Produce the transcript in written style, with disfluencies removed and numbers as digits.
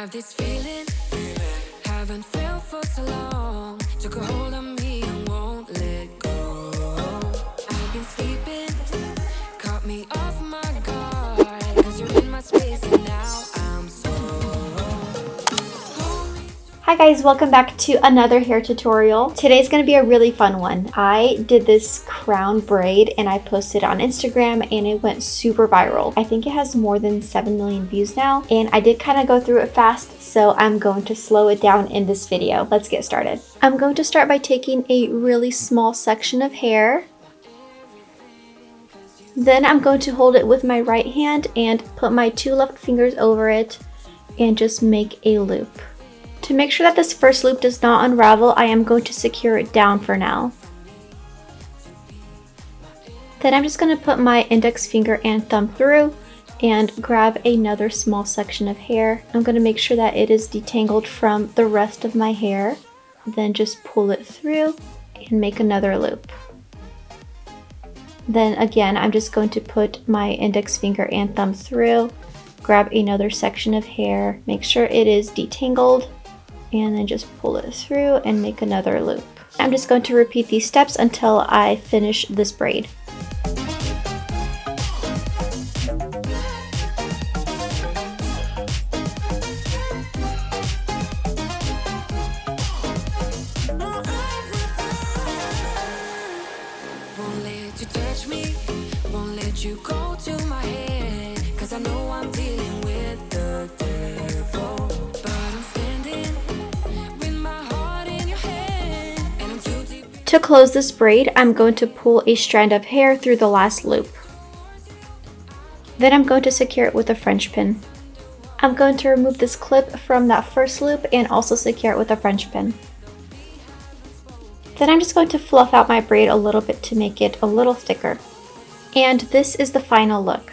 have this feeling, haven't felt for so long. Took a hold on me and won't let go. I've been sleeping, caught me off my guard. Cause you're in my space and now I'm so. Hi guys, welcome back to another hair tutorial. Today's going to be a really fun one. I did this crown braid and I posted it on Instagram and it went super viral. I think it has more than 7 million views now, and I did kind of go through it fast, so I'm going to slow it down in this video. Let's get started. I'm going to start by taking a really small section of hair. Then I'm going to hold it with my right hand and put my 2 left fingers over it and just make a loop. To make sure that this first loop does not unravel, I am going to secure it down for now. Then I'm just going to put my index finger and thumb through and grab another small section of hair. I'm going to make sure that it is detangled from the rest of my hair. Then just pull it through and make another loop. Then again, I'm just going to put my index finger and thumb through, grab another section of hair, make sure it is detangled, and then just pull it through and make another loop. I'm just going to repeat these steps until I finish this braid. Won't let you touch me, won't let you go to my head. Cause I know I'm dealing with the devil. But I'm standing with my heart in your hand. And I'm too deep. To close this braid, I'm going to pull a strand of hair through the last loop. Then I'm going to secure it with a French pin. I'm going to remove this clip from that first loop and also secure it with a French pin. Then I'm just going to fluff out my braid a little bit to make it a little thicker. And this is the final look.